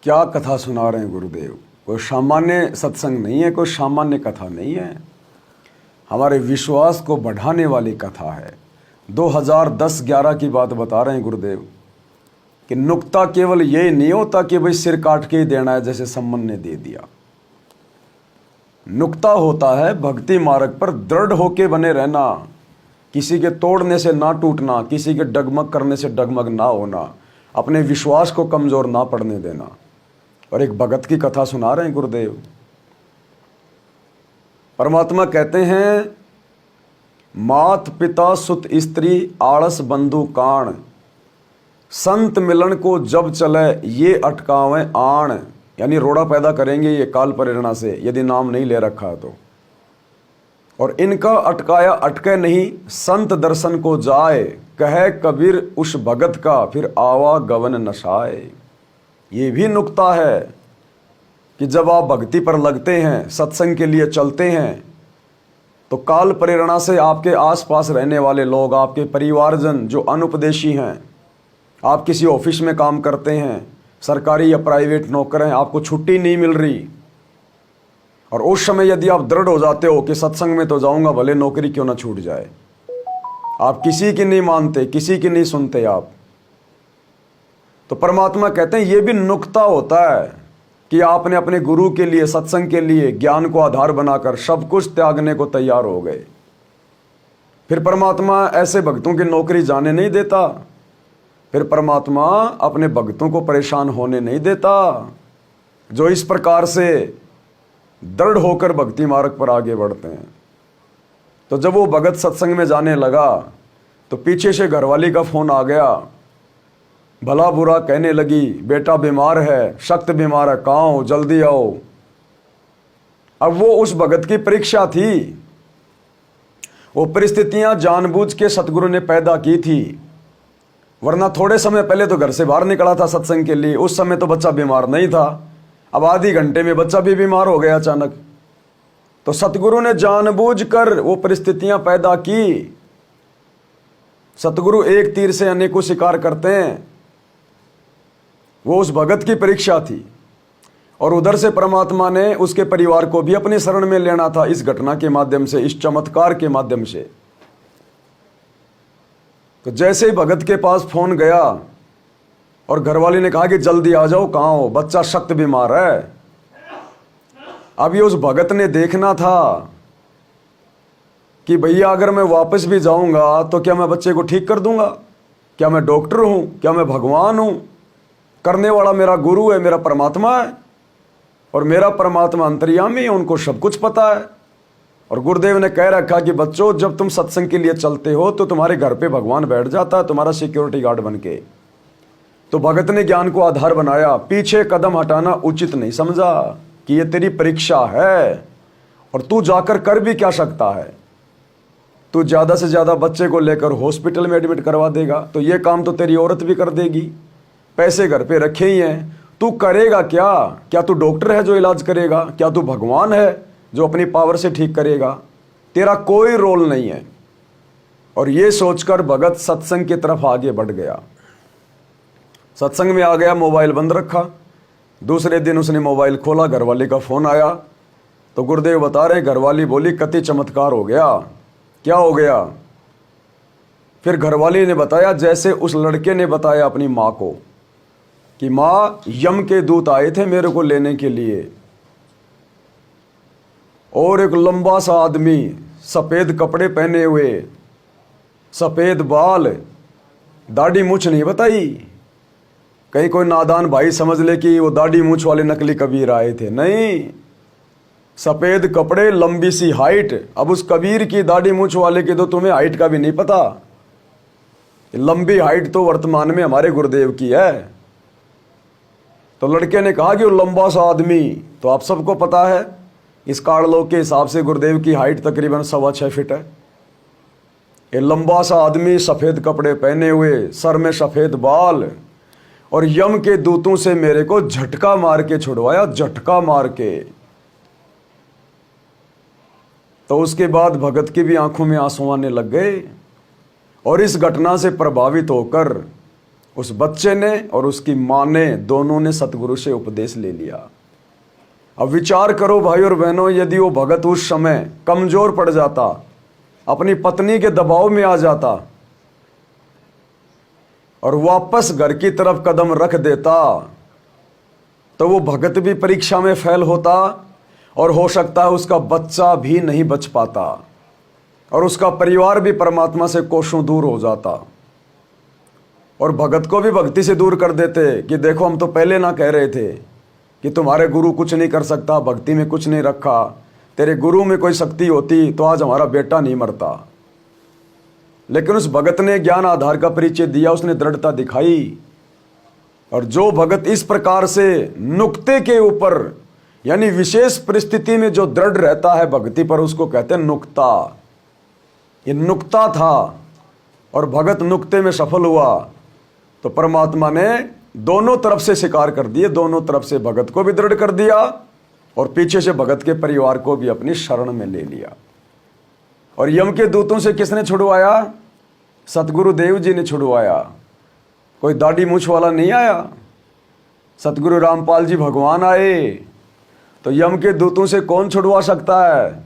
क्या कथा सुना रहे हैं गुरुदेव। कोई सामान्य सत्संग नहीं है, कोई सामान्य कथा नहीं है, हमारे विश्वास को बढ़ाने वाली कथा है। 2010-11 की बात बता रहे हैं गुरुदेव कि नुक्ता केवल ये नहीं होता कि भाई सिर काट के ही देना है जैसे सम्मन ने दे दिया। नुक्ता होता है भक्ति मार्ग पर दृढ़ होके बने रहना, किसी के तोड़ने से ना टूटना, किसी के डगमग करने से डगमग ना होना, अपने विश्वास को कमजोर ना पड़ने देना। और एक भगत की कथा सुना रहे हैं गुरुदेव। परमात्मा कहते हैं, मात पिता सुत स्त्री आड़स बंधु काण, संत मिलन को जब चले ये अटकावें आण। यानी रोड़ा पैदा करेंगे ये काल प्रेरणा से, यदि नाम नहीं ले रखा तो। और इनका अटकाया अटके नहीं, संत दर्शन को जाए, कहे कबीर उस भगत का फिर आवा गवन नशाए। ये भी नुक्ता है कि जब आप भक्ति पर लगते हैं, सत्संग के लिए चलते हैं, तो काल प्रेरणा से आपके आसपास रहने वाले लोग, आपके परिवारजन जो अनुपदेशी हैं, आप किसी ऑफिस में काम करते हैं, सरकारी या प्राइवेट नौकर हैं, आपको छुट्टी नहीं मिल रही, और उस समय यदि आप दृढ़ हो जाते हो कि सत्संग में तो जाऊंगा भले नौकरी क्यों ना छूट जाए, आप किसी की नहीं मानते, किसी की नहीं सुनते आप, तो परमात्मा कहते हैं ये भी नुक्ता होता है कि आपने अपने गुरु के लिए, सत्संग के लिए, ज्ञान को आधार बनाकर सब कुछ त्यागने को तैयार हो गए। फिर परमात्मा ऐसे भक्तों की नौकरी जाने नहीं देता, फिर परमात्मा अपने भक्तों को परेशान होने नहीं देता, जो इस प्रकार से दृढ़ होकर भक्ति मार्ग पर आगे बढ़ते हैं। तो जब वो भगत सत्संग में जाने लगा तो पीछे से घरवाली का फोन आ गया, भला बुरा कहने लगी, बेटा बीमार है, सख्त बीमार है, कहाँ हो, जल्दी आओ। अब वो उस भगत की परीक्षा थी, वो परिस्थितियां जानबूझ के सतगुरु ने पैदा की थी, वरना थोड़े समय पहले तो घर से बाहर निकला था सत्संग के लिए, उस समय तो बच्चा बीमार नहीं था। अब आधी घंटे में बच्चा भी बीमार हो गया अचानक। तो सतगुरु ने जानबूझकर वो परिस्थितियां पैदा की। सतगुरु एक तीर से अनेकों शिकार करते हैं। वो उस भगत की परीक्षा थी, और उधर से परमात्मा ने उसके परिवार को भी अपनी शरण में लेना था इस घटना के माध्यम से, इस चमत्कार के माध्यम से। तो जैसे ही भगत के पास फोन गया और घरवाली ने कहा कि जल्दी आ जाओ, कहाँ हो, बच्चा सख्त बीमार है। अब ये उस भगत ने देखना था कि भैया अगर मैं वापस भी जाऊंगा तो क्या मैं बच्चे को ठीक कर दूंगा? क्या मैं डॉक्टर हूं? क्या मैं भगवान हूं? करने वाला मेरा गुरु है, मेरा परमात्मा है, और मेरा परमात्मा अंतर्यामी है, उनको सब कुछ पता है। और गुरुदेव ने कह रखा कि बच्चों, जब तुम सत्संग के लिए चलते हो तो तुम्हारे घर पे भगवान बैठ जाता है तुम्हारा सिक्योरिटी गार्ड बन के। तो भगत ने ज्ञान को आधार बनाया, पीछे कदम हटाना उचित नहीं समझा कि ये तेरी परीक्षा है और तू जाकर कर भी क्या सकता है। तू ज्यादा से ज्यादा बच्चे को लेकर हॉस्पिटल में एडमिट करवा देगा, तो ये काम तो तेरी औरत भी कर देगी, पैसे घर पे रखे ही हैं, तू करेगा क्या? क्या तू डॉक्टर है जो इलाज करेगा? क्या तू भगवान है जो अपनी पावर से ठीक करेगा? तेरा कोई रोल नहीं है। और ये सोचकर भगत सत्संग की तरफ आगे बढ़ गया। सत्संग में आ गया, मोबाइल बंद रखा। दूसरे दिन उसने मोबाइल खोला, घरवाली का फोन आया। तो गुरुदेव बता रहे, घरवाली बोली, कति चमत्कार हो गया। क्या हो गया? फिर घरवाली ने बताया जैसे उस लड़के ने बताया अपनी माँ को कि माँ, यम के दूत आए थे मेरे को लेने के लिए, और एक लंबा सा आदमी, सफेद कपड़े पहने हुए, सफेद बाल, दाढ़ी मूछ नहीं बताई, कहीं कोई नादान भाई समझ ले कि वो दाढ़ी मूछ वाले नकली कबीर आए थे। नहीं, सफेद कपड़े, लंबी सी हाइट। अब उस कबीर की, दाढ़ी मूछ वाले की तो तुम्हें हाइट का भी नहीं पता। लंबी हाइट तो वर्तमान में हमारे गुरुदेव की है। तो लड़के ने कहा कि वो लंबा सा आदमी, तो आप सबको पता है इस काललोक के हिसाब से गुरुदेव की हाइट तकरीबन 6.25 फीट है। ये लंबा सा आदमी, सफेद कपड़े पहने हुए, सर में सफेद बाल, और यम के दूतों से मेरे को झटका मार के छुड़वाया, झटका मार के। तो उसके बाद भगत की भी आंखों में आंसू आने लग गए, और इस घटना से प्रभावित होकर उस बच्चे ने और उसकी माँ ने, दोनों ने सतगुरु से उपदेश ले लिया। अब विचार करो भाई और बहनों, यदि वो भगत उस समय कमजोर पड़ जाता, अपनी पत्नी के दबाव में आ जाता और वापस घर की तरफ कदम रख देता, तो वो भगत भी परीक्षा में फेल होता और हो सकता है उसका बच्चा भी नहीं बच पाता और उसका परिवार भी परमात्मा से कोसों दूर हो जाता। और भगत को भी भक्ति से दूर कर देते कि देखो हम तो पहले ना कह रहे थे कि तुम्हारे गुरु कुछ नहीं कर सकता, भक्ति में कुछ नहीं रखा, तेरे गुरु में कोई शक्ति होती तो आज हमारा बेटा नहीं मरता। लेकिन उस भगत ने ज्ञान आधार का परिचय दिया, उसने दृढ़ता दिखाई। और जो भगत इस प्रकार से नुक्ते के ऊपर, यानी विशेष परिस्थिति में जो दृढ़ रहता है भक्ति पर, उसको कहते हैं नुक्ता। ये नुक्ता था और भगत नुक्ते में सफल हुआ तो परमात्मा ने दोनों तरफ से शिकार कर दिए, दोनों तरफ से भगत को भी दृढ़ कर दिया और पीछे से भगत के परिवार को भी अपनी शरण में ले लिया। और यम के दूतों से किसने छुड़वाया? सतगुरु देव जी ने छुड़वाया। कोई दाढ़ी मूछ वाला नहीं आया, सतगुरु रामपाल जी भगवान आए। तो यम के दूतों से कौन छुड़वा सकता है?